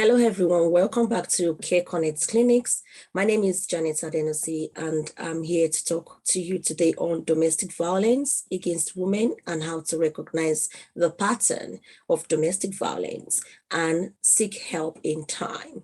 Hello, everyone. Welcome back to Care Connect Clinics. My name is Janet Adenosi, and I'm here to talk to you today on domestic violence against women and how to recognize the pattern of domestic violence and seek help in time.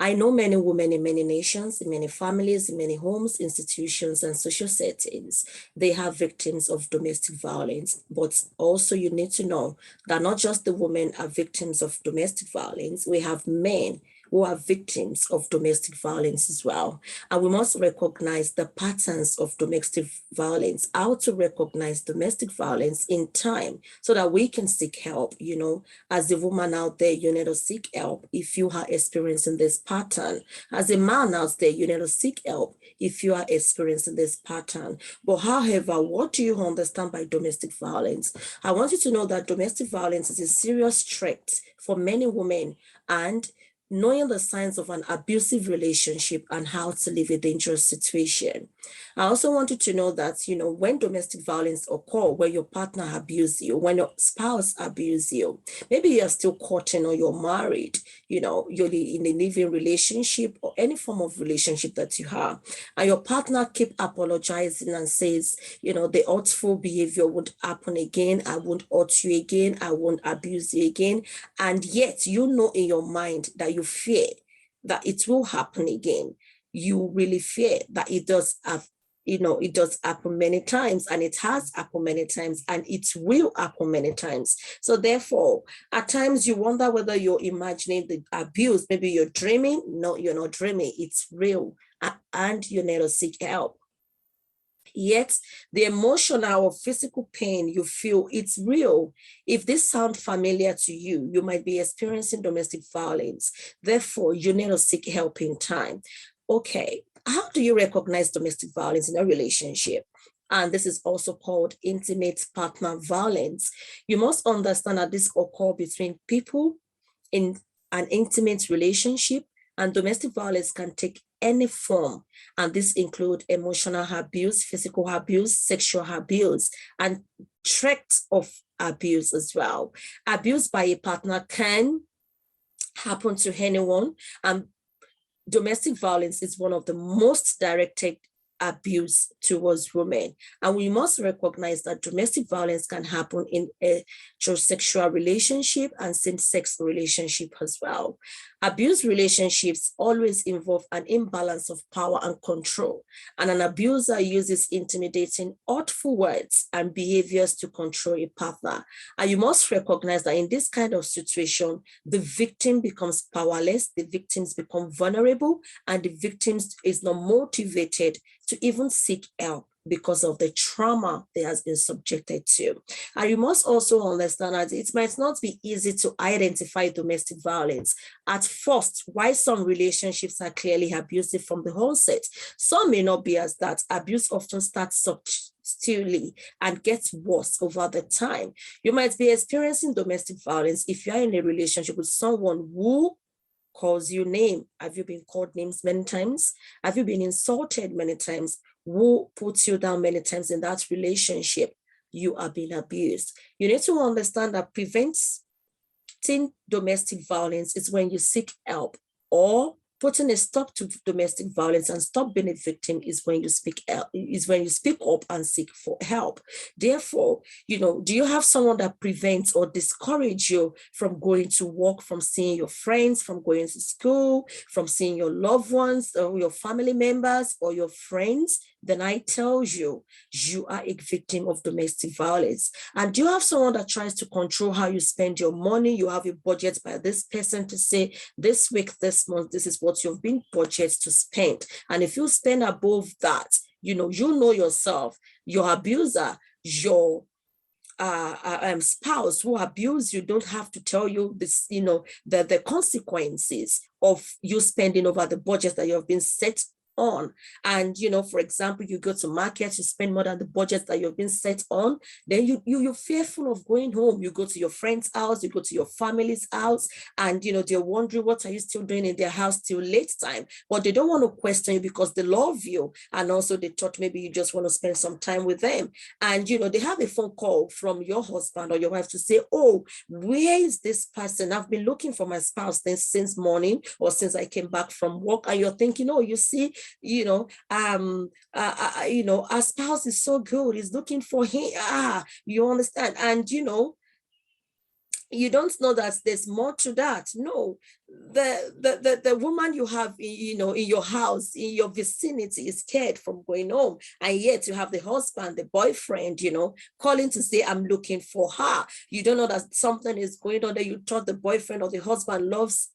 I know many women in many nations, in many families, in many homes, institutions, and social settings. They have victims of domestic violence, but also you need to know that not just the women are victims of domestic violence, we have men who are victims of domestic violence as well. And we must recognize the patterns of domestic violence, how to recognize domestic violence in time so that we can seek help. You know, as a woman out there, you need to seek help if you are experiencing this pattern. As a man out there, you need to seek help if you are experiencing this pattern. But however, what do you understand by domestic violence? I want you to know that domestic violence is a serious threat for many women, and knowing the signs of an abusive relationship and how to leave a dangerous situation. I also want you to know that, you know, when domestic violence occurs, where your partner abuses you, when your spouse abuses you, maybe you're still courting or you're married, you know, you're in a living relationship or any form of relationship that you have, and your partner keep apologizing and says, you know, the hurtful behavior won't happen again, I won't hurt you again, I won't abuse you again, and yet you know in your mind that you fear that it will happen again. You really fear that it does have, you know, it does happen many times, and it has happened many times, and it will happen many times. So therefore, at times you wonder whether you're imagining the abuse. Maybe you're dreaming. No, you're not dreaming. It's real, and you need to seek help. Yet the emotional or physical pain you feel, it's real. If this sounds familiar to you, you might be experiencing domestic violence. Therefore, you need to seek help in time. Okay, how do you recognize domestic violence in a relationship? And this is also called intimate partner violence. You must understand that this occurs between people in an intimate relationship, and domestic violence can take any form, and this include emotional abuse, physical abuse, sexual abuse, and threats of abuse as well. Abuse by a partner can happen to anyone, and domestic violence is one of the most directed abuse towards women. And we must recognize that domestic violence can happen in a heterosexual relationship and same-sex relationship as well. Abuse relationships always involve an imbalance of power and control, and an abuser uses intimidating, hurtful words and behaviors to control a partner. And you must recognize that in this kind of situation, the victim becomes powerless, the victims become vulnerable, and the victims is not motivated to even seek help because of the trauma they has been subjected to. And you must also understand that it might not be easy to identify domestic violence at first. Why some relationships are clearly abusive from the onset, some may not be as that. Abuse often starts subtly and gets worse over the time. You might be experiencing domestic violence if you are in a relationship with someone who calls you name. Have you been called names many times? Have you been insulted many times? Who puts you down many times in that relationship? You are being abused. You need to understand that preventing domestic violence is when you seek help, or putting a stop to domestic violence and stop being a victim is when you speak up and seek for help. Therefore, you know, do you have someone that prevents or discourages you from going to work, from seeing your friends, from going to school, from seeing your loved ones or your family members or your friends? Then I tell you, you are a victim of domestic violence. And do you have someone that tries to control how you spend your money? You have a budget by this person to say, this week, this month, this is what you've been budgeted to spend. And if you spend above that, you know yourself, your abuser, your spouse who abuse you don't have to tell you this, you know, the consequences of you spending over the budget that you have been set on. And, you know, for example, you go to market, you spend more than the budget that you've been set on, then you're fearful of going home. You go to your friend's house, you go to your family's house, and, you know, they're wondering, what are you still doing in their house till late time? But they don't want to question you because they love you. And also they thought maybe you just want to spend some time with them. And, you know, they have a phone call from your husband or your wife to say, oh, where is this person? I've been looking for my spouse since morning or since I came back from work. And you're thinking, oh, you see, you know, you know, our spouse is so good. He's looking for him. You understand? And, you know, you don't know that there's more to that. No, the woman you have, you know, in your house, in your vicinity is scared from going home. And yet you have the husband, the boyfriend, you know, calling to say, I'm looking for her. You don't know that something is going on that you thought the boyfriend or the husband loves.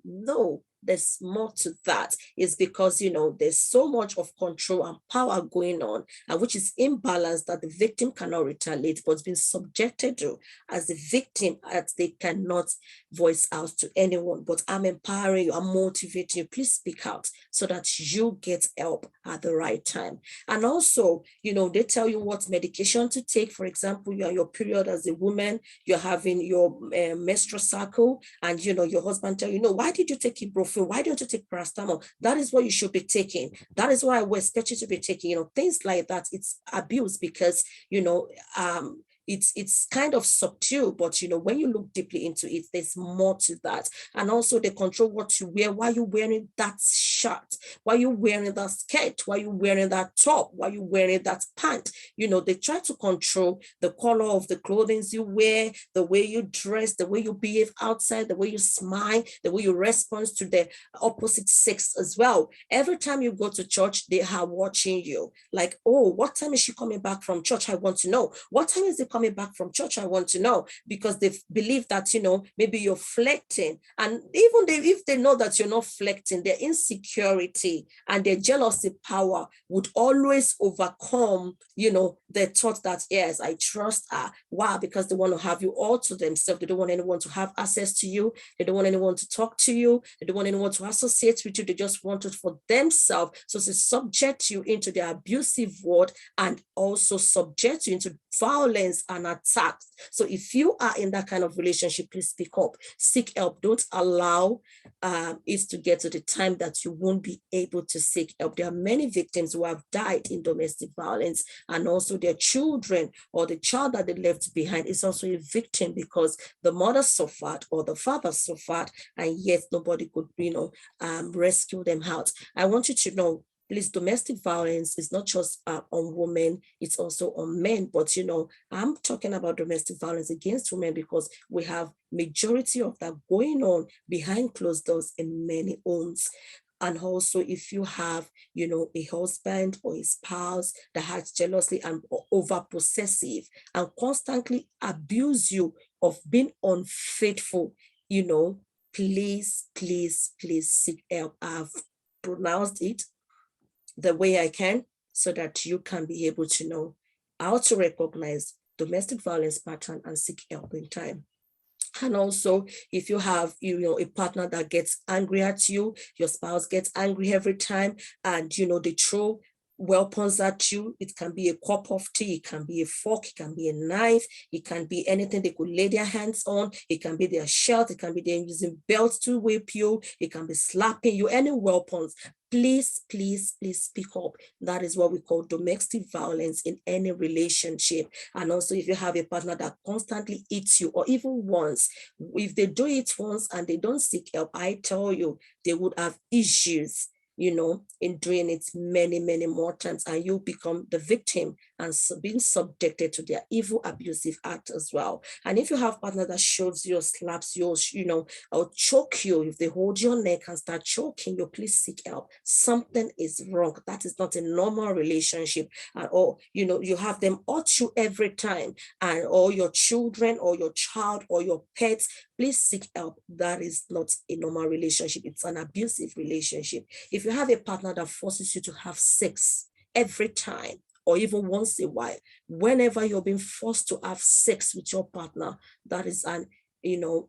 No, there's more to that. It's because, you know, there's so much of control and power going on, and which is imbalanced, that the victim cannot retaliate, but being subjected to as the victim, as they cannot voice out to anyone. But I'm empowering you, I'm motivating you. Please speak out so that you get help at the right time. And also, you know, they tell you what medication to take. For example, you're on your period as a woman, you're having your menstrual cycle, and, you know, your husband tell you, no, why did you take ibuprofen? Why don't you take paracetamol? That is what you should be taking. That is what I would expect you to be taking. You know, things like that. It's abuse because, you know, it's kind of subtle, but, you know, when you look deeply into it, there's more to that. And also they control what you wear. Why are you wearing that shirt? Why are you wearing that skirt? Why are you wearing that top? Why are you wearing that pant? You know, they try to control the color of the clothing you wear, the way you dress, the way you behave outside, the way you smile, the way you respond to the opposite sex as well. Every time you go to church, they are watching you. Like, oh, what time is she coming back from church? I want to know. What time is it coming back from church? I want to know. Because they believe that, you know, maybe you're flirting. And even if they know that you're not flirting, their insecurity and their jealousy power would always overcome, you know, the thought that, yes, I trust her. Why? Because they want to have you all to themselves. They don't want anyone to have access to you. They don't want anyone to talk to you. They don't want anyone to associate with you. They just want it for themselves. So to subject you into their abusive word and also subject you into violence and attacks. So if you are in that kind of relationship, please speak up, seek help. Don't allow it to get to the time that you won't be able to seek help. There are many victims who have died in domestic violence, and also their children or the child that they left behind is also a victim because the mother suffered or the father suffered, and yet nobody could, you know, rescue them out. I want you to know, please, domestic violence is not just on women, it's also on men. But, you know, I'm talking about domestic violence against women because we have majority of that going on behind closed doors in many homes. And also, if you have, you know, a husband or a spouse that has jealousy and over possessive and constantly abuse you of being unfaithful, you know, please, please, please seek help. I've pronounced it the way I can so that you can be able to know how to recognize domestic violence pattern and seek help in time. And also, if you have, you know, a partner that gets angry at you, your spouse gets angry every time, and, you know, they throw weapons at you. It can be a cup of tea, it can be a fork, it can be a knife, it can be anything they could lay their hands on, it can be their shirt, it can be them using belts to whip you, it can be slapping you, any weapons. Please, please, please speak up. That is what we call domestic violence in any relationship. And also, if you have a partner that constantly hits you, or even once, if they do it once and they don't seek help, I tell you, they would have issues, you know, in doing it many, many more times, and you become the victim and being subjected to their evil, abusive act as well. And if you have a partner that shoves you, slaps you, you know, or choke you, if they hold your neck and start choking you, please seek help. Something is wrong. That is not a normal relationship. Or, you know, you have them hurt you every time, and or your children or your child or your pets, please seek help. That is not a normal relationship. It's an abusive relationship. If you have a partner that forces you to have sex every time, or even once in a while, whenever you're being forced to have sex with your partner, that is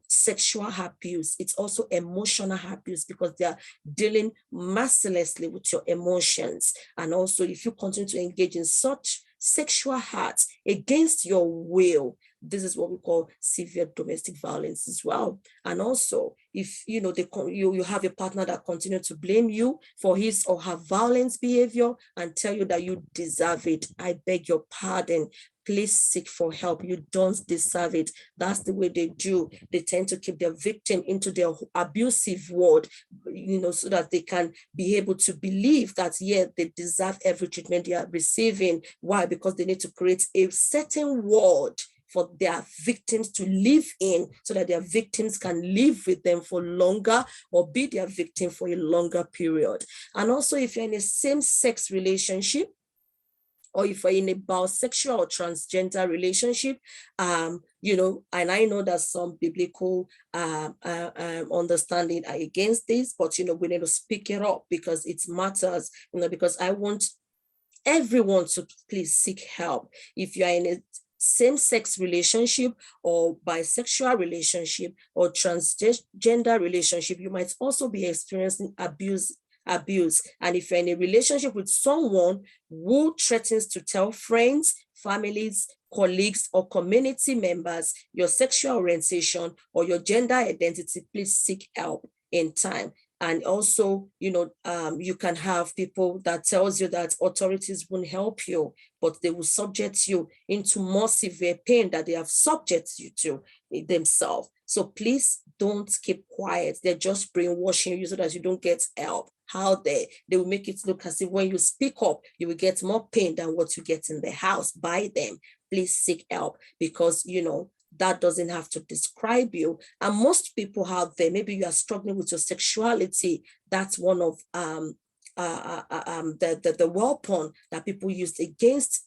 sexual abuse. It's also emotional abuse, because they are dealing mercilessly with your emotions. And also, if you continue to engage in such sexual acts against your will, this is what we call severe domestic violence as well. And also, if you have a partner that continues to blame you for his or her violent behavior and tell you that you deserve it, I beg your pardon. Please seek for help. You don't deserve it. That's the way they do. They tend to keep their victim into their abusive world, so that they can be able to believe that, yeah, they deserve every treatment they are receiving. Why? Because they need to create a certain world for their victims to live in, so that their victims can live with them for longer, or be their victim for a longer period. And also, if you're in a same-sex relationship, or if you're in a bisexual or transgender relationship, and I know that some biblical understanding are against this, but we need to speak it up, because it matters, because I want everyone to please seek help. If you are in a same-sex relationship, or bisexual relationship, or transgender relationship, you might also be experiencing abuse. And if you're in a relationship with someone who threatens to tell friends, families, colleagues, or community members your sexual orientation or your gender identity, please seek help in time. And also, you can have people that tells you that authorities won't help you, but they will subject you into more severe pain that they have subjected you to themselves. So please don't keep quiet. They're just brainwashing you so that you don't get help. How they will make it look as if when you speak up, you will get more pain than what you get in the house by them. Please seek help, because that doesn't have to describe you. And most people out there, maybe you are struggling with your sexuality. That's one of the weapon that people use against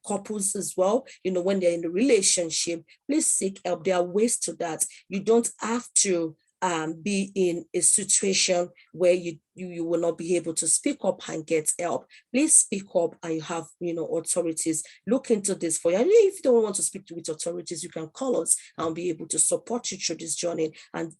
couples as well. When they're in a relationship, please seek help. There are ways to that. You don't have to be in a situation where you will not be able to speak up and get help. Please speak up, and you have authorities look into this for you. And if you don't want to speak with authorities, you can call us and be able to support you through this journey. And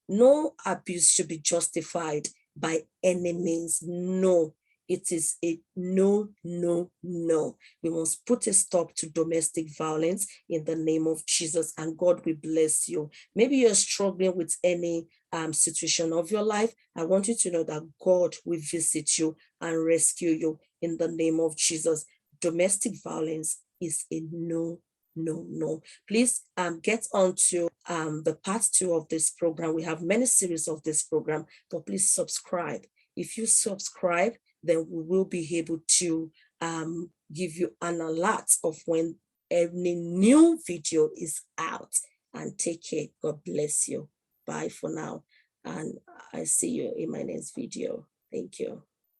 no abuse should be justified by any means. No, it is a no, no, no. We must put a stop to domestic violence in the name of Jesus, and God will bless you. Maybe you're struggling with any situation of your life. I want you to know that God will visit you and rescue you in the name of Jesus. Domestic violence is a no, no, no. Please get on to the part 2 of this program. We have many series of this program, but please subscribe. If you subscribe, then we will be able to give you an alert of when any new video is out. And take care. God bless you. Bye for now. And I see you in my next video. Thank you.